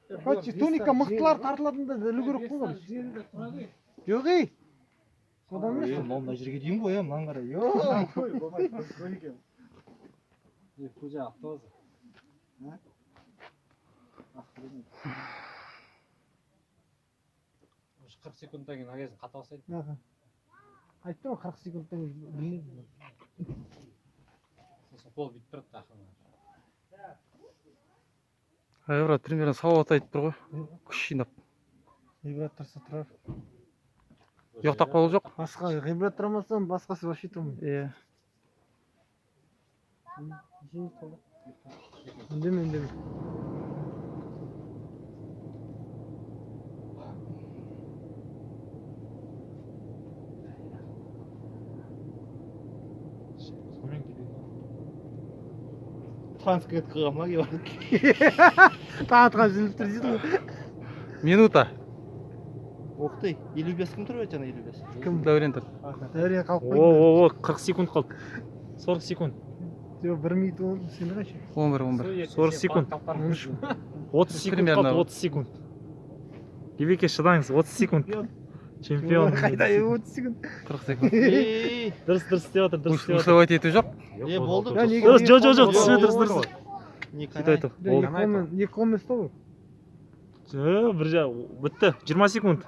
Тоника мықтылар тартылатында ілу керек қой. Жоқ ей. Содан емес. Мына жерге дейін қоям, мынаны қара. Көже автобус. Уж 40 секундтан кейін агезін қата бастайды. Айттым ғой 40 секундтан білмейді. Сосын қол бітіп тұрады ақырында. Брат, примерно салауат айтып тұр ғой. Күш жинап. Ғибрат тұрса тұрар. Ұйықтап қалу жоқ. Басқа ғибрат тұрамасам басқасы вообще тұрмайды. Иә. Үндеме. Транскрипт қылғанма кеп. Тағатқа жүріп тұр дейді ғой. Минута. Оқтай, 55 кім тұр өткен 55? Кім? Дәурен тұр. Дәурен қалып қойды. О, 40 секунд қалды. 40 секунд. Жоқ, 1 минут ол сен қанша? 11. 40 секунд. 30 секунд Примерно. қалды, 30 секунд. Гибеке шыдаңыз, 30 секунд. Чемпион. Қайда 30 секунд? 40 секунд. Дұрыс істеп жатыр, дұрыс істеп жатыр. Условать ету жоқ. Болды. Жоқ, дұрыс. Сөйтіп айтып. Екі қолмен ұстау ғой. Бір жа, бітті. 20 секунд.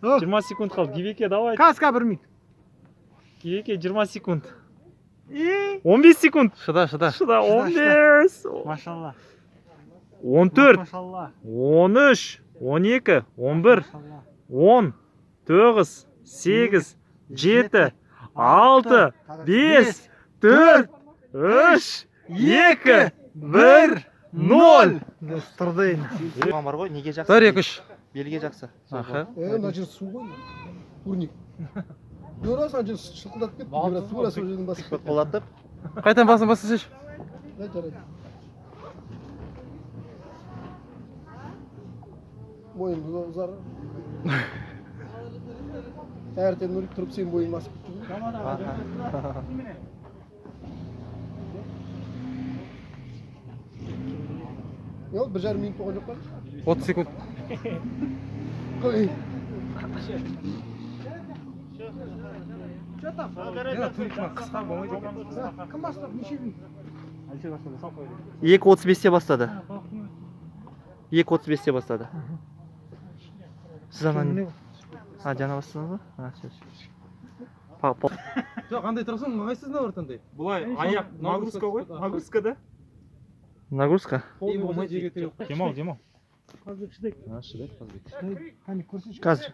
20 секунд қалды. Гибеке, давай. Каска 1 минут. Гибеке, 20 секунд. 15 секунд. Шыда. 15. Машалла. 14. Машалла. 13. 12. 11. 10. 9. 8. 7. 6. 5. 4. 3. 2. 1. 0. Тұрды енді. Оған бар ғой, неге жақсы? 1-2-3. Белге жақсы. Аха. мына жер су ғой. Турник. Көресің, жер шылқылдап кетті. Тура сол жерден басып кетті. Қолатып. Қайтан басын. Жарайды. Бойыңды ұзар. Таңертең нұрик тұрып сен бойың басып кетті. Ол 1,5 минут болған жоқ па? 30 секунд. Қой. Кім бастап неше минут? 2:35-те бастады. 2:35-те бастады. Сіз анан... Жана бастадыңыз ба? Жоқ, қандай тұрсың, қайсызына ортандай? Бұлай, аяқ нагрузка ғой. Нагрузка да. Нагрузка? Демал. Қазір шыдайық. Шыдайық, Қазбек. Қане көрсетші. Қазір.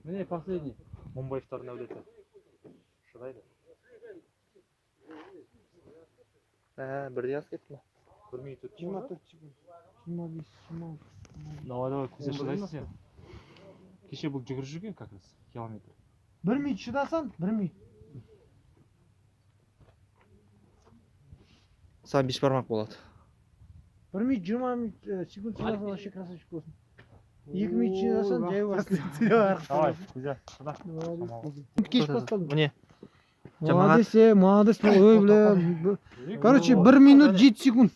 Міне, последний. Момбаевтардың әулеті. Шыдайды. Бірде аз кетті ма? 1 минут өтті. 24 секунд. 25, 26. Давай, көзе шыдайсың сен. Кеше бұл жүгіріп жүрген как раз километр. 1 минут шыдасан, 1 минут. Саған 5 бармақ болады. 1 минут 20 секунд шыдасан, вообще красавчик болсын. 2 минут шыдасан, жай барсын. Давай, көзе, шыда. Кеш басталды. Міне. Молодец, ой, бля. Короче, 1 минут 7 секунд.